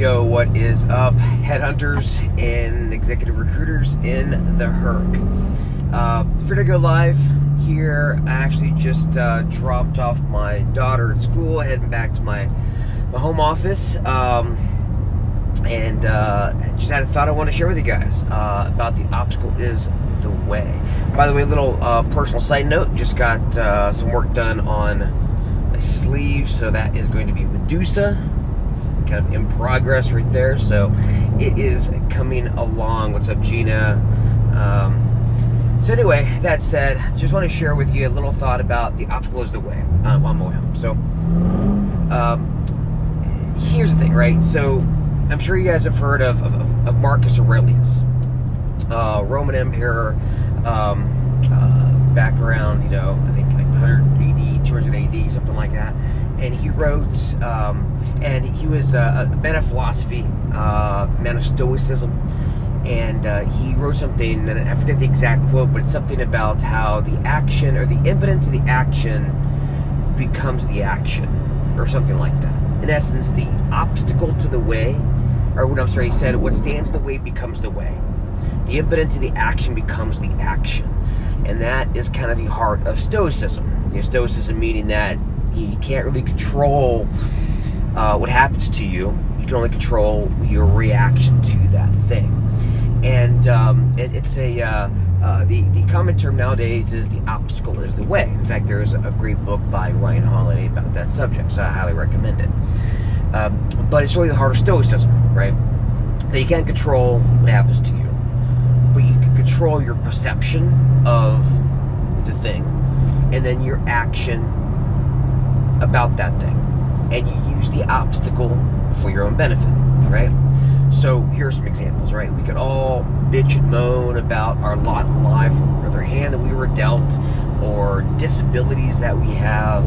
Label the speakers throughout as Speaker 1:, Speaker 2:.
Speaker 1: Yo, what is up, headhunters and executive recruiters in the HERC? Free to go live here. I actually just dropped off my daughter at school, heading back to my home office, and just had a thought I want to share with you guys about the obstacle is the way. By the way, a little personal side note, just got some work done on my sleeve, so that is going to be Medusa. It's kind of in progress right there, so it is coming along. What's up, Gina? So anyway, that said, just want to share with you a little thought about the obstacle is the way on my way home. So here's the thing, right? So I'm sure you guys have heard of Marcus Aurelius, Roman Emperor, back around, I think like 100 AD, 200 AD, something like that. And he wrote, and he was a man of philosophy, man of stoicism, and he wrote something, and I forget the exact quote, but it's something about how the action, or the impetus to the action becomes the action, or something like that. In essence, the obstacle to the way, or what I'm sorry, he said, what stands in the way becomes the way. The impetus to the action becomes the action. And that is kind of the heart of Stoicism. Stoicism meaning that you can't really control what happens to you. You can only control your reaction to that thing. And it's the common term nowadays is the obstacle is the way. In fact, there's a great book by Ryan Holiday about that subject, so I highly recommend it. But it's really the heart of Stoicism, right? That you can't control what happens to you, but you can control your perception of the thing, and then your action about that thing, and you use the obstacle for your own benefit, right? So here are some examples, right? We could all bitch and moan about our lot in life, or the hand that we were dealt, or disabilities that we have,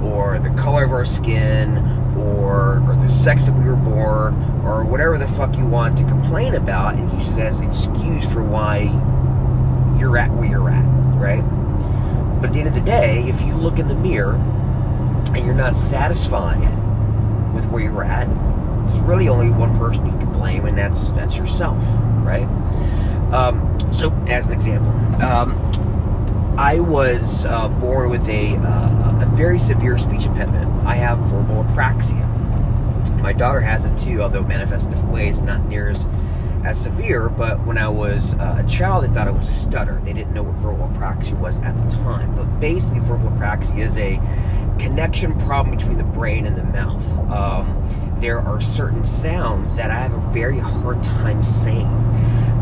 Speaker 1: or the color of our skin, or the sex that we were born, or whatever the fuck you want to complain about, and use it as an excuse for why you're at where you're at, right? But at the end of the day, if you look in the mirror and you're not satisfied with where you're at, there's really only one person you can blame, and that's yourself, right? So, as an example, I was born with a very severe speech impediment. I have verbal apraxia. My daughter has it too, although it manifests in different ways, not near as severe. But when I was a child, they thought it was a stutter. They didn't know what verbal apraxia was at the time. But basically, verbal apraxia is a connection problem between the brain and the mouth. There are certain sounds that I have a very hard time saying.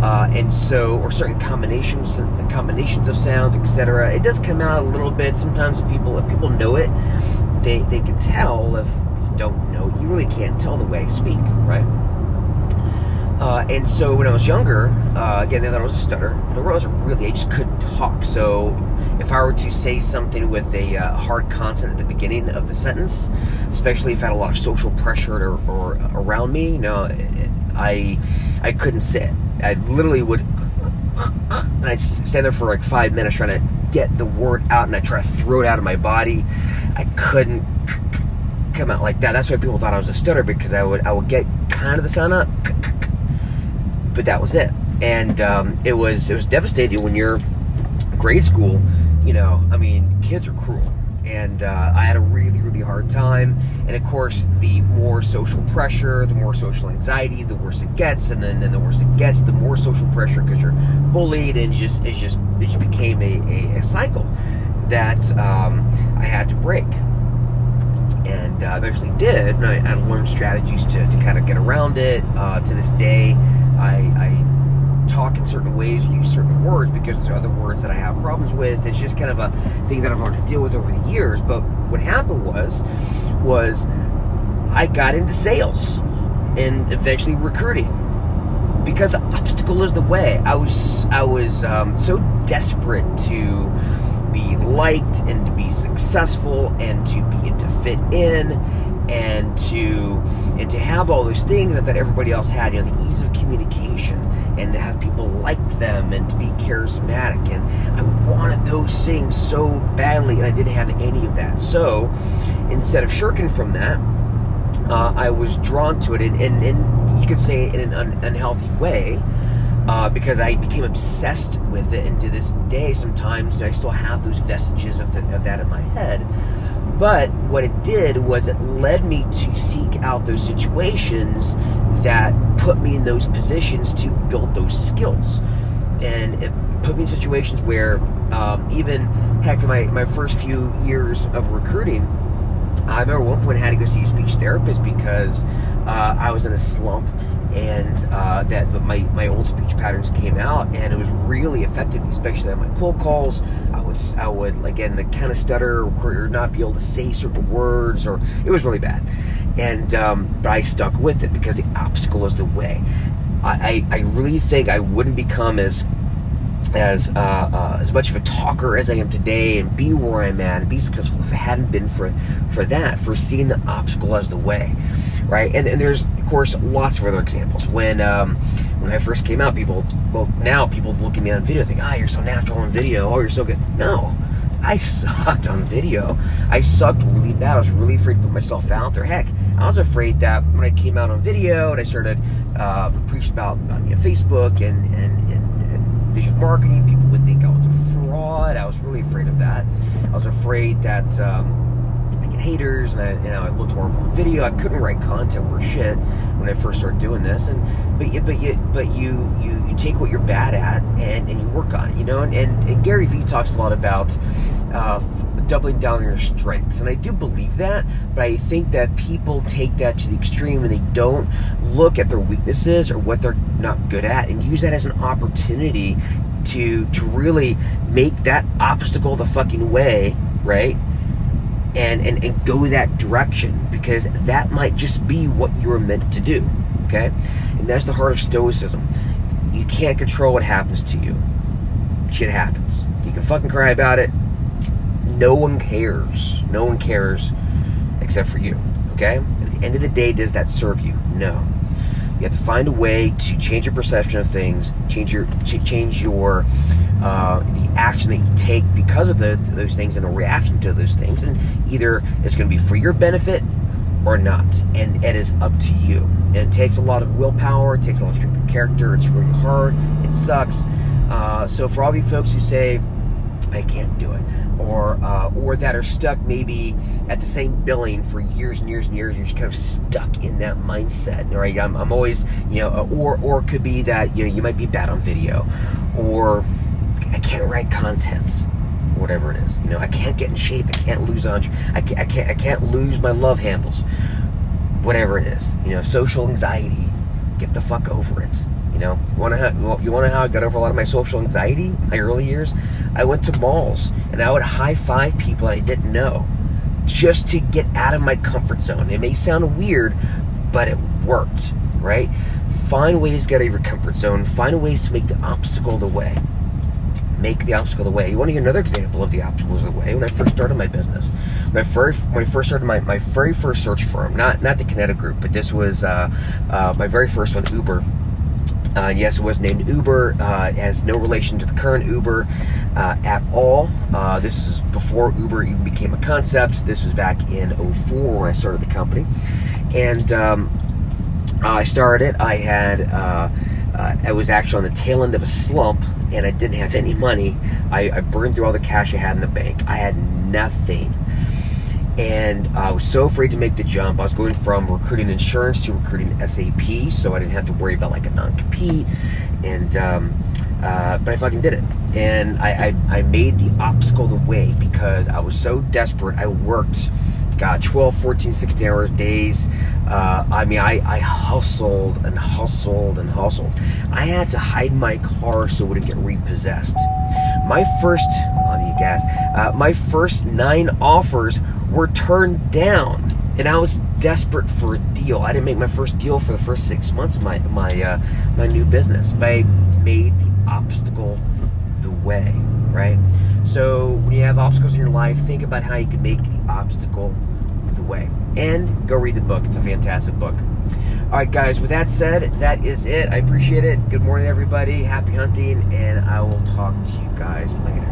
Speaker 1: And so, or certain combinations of sounds, etc. It does come out a little bit. Sometimes if people know it, they can tell. If you don't know, you really can't tell the way I speak, right? And so when I was younger, again, they thought I was a stutter. But I really, I just couldn't talk. So if I were to say something with a hard consonant at the beginning of the sentence, especially if I had a lot of social pressure or around me, I couldn't say it. I literally would, and I'd stand there for like 5 minutes trying to get the word out, and I'd try to throw it out of my body. I couldn't come out like that. That's why people thought I was a stutter, because I would get kind of the sound out, but that was it. And it was devastating when you're in grade school. Kids are cruel. And I had a really, really hard time. And of course, the more social pressure, the more social anxiety, the worse it gets. And then the worse it gets, the more social pressure, because you're bullied, and it just became a cycle that I had to break. And I eventually did. And I learned strategies to kind of get around it. To this day, I talk in certain ways, use certain words, because there's other words that I have problems with. It's just kind of a thing that I've learned to deal with over the years. But what happened was I got into sales and eventually recruiting, because the obstacle is the way. I was so desperate to be liked and to be successful and to fit in and to have all those things that everybody else had. The ease of communication, and to have people like them, and to be charismatic, and I wanted those things so badly, and I didn't have any of that. So instead of shirking from that, I was drawn to it, and you could say in an unhealthy way, because I became obsessed with it, and to this day, sometimes I still have those vestiges of that in my head. But what it did was it led me to seek out those situations that put me in those positions to build those skills. And it put me in situations where even, heck, my first few years of recruiting, I remember at one point I had to go see a speech therapist because I was in a slump, and that my old speech patterns came out, and it was really affecting me, especially on my cold calls. I would again, kind of stutter or not be able to say certain words, or it was really bad. And but I stuck with it because the obstacle is the way. I really think I wouldn't become as much of a talker as I am today and be where I'm at and be successful if it hadn't been for seeing the obstacle as the way, right? And there's, of course, lots of other examples. When I first came out, now people look at me on video and think, you're so natural on video, you're so good. No, I sucked on video. I sucked really bad. I was really afraid to put myself out there. Heck, I was afraid that when I came out on video and I started preaching about Facebook and digital marketing, people would think I was a fraud. I was really afraid of that. I was afraid that I get haters, and I looked horrible on video. I couldn't write content worth shit when I first started doing this. But you take what you're bad at and you work on it, And Gary Vee talks a lot about doubling down on your strengths, and I do believe that, but I think that people take that to the extreme and they don't look at their weaknesses or what they're not good at and use that as an opportunity to really make that obstacle the fucking way, right? And go that direction, because that might just be what you were meant to do, okay? And that's the heart of Stoicism. You can't control what happens to you. Shit happens. You can fucking cry about it. No one cares. No one cares except for you, okay? At the end of the day, does that serve you? No. You have to find a way to change your perception of things, change your the action that you take because of those things and a reaction to those things, and either it's going to be for your benefit or not, and it is up to you. And it takes a lot of willpower, it takes a lot of strength of character, it's really hard, it sucks. So for all of you folks who say, I can't do it, or that are stuck maybe at the same billing for years and years and years, you're just kind of stuck in that mindset, right? I'm always, or it could be that you might be bad on video, or I can't write content, whatever it is. I can't get in shape, I can't lose I can't lose my love handles, whatever it is. Social anxiety, get the fuck over it. You want to know how I got over a lot of my social anxiety in my early years? I went to malls and I would high-five people that I didn't know just to get out of my comfort zone. It may sound weird, but it worked, right? Find ways to get out of your comfort zone. Find ways to make the obstacle the way. Make the obstacle the way. You want to hear another example of the obstacles of the way? When I first started my business, when I first started my very first search firm, not the Kinetic Group, but this was my very first one, Uber. Yes, it was named Uber. It has no relation to the current Uber at all. This is before Uber even became a concept. This was back in 2004 when I started the company. And I started it. I was actually on the tail end of a slump, and I didn't have any money. I burned through all the cash I had in the bank. I had nothing. And I was so afraid to make the jump. I was going from recruiting insurance to recruiting SAP, so I didn't have to worry about like a non-compete. And but I fucking did it. And I made the obstacle the way because I was so desperate. I worked, 12, 14, 16 hour days. I hustled and hustled and hustled. I had to hide my car so it wouldn't get repossessed. My first 9 offers were turned down, and I was desperate for a deal. I didn't make my first deal for the first 6 months of my new business, but I made the obstacle the way, right? So when you have obstacles in your life, think about how you can make the obstacle the way, and go read the book. It's a fantastic book. All right, guys, with that said, that is it. I appreciate it. Good morning, everybody. Happy hunting, and I will talk to you guys later.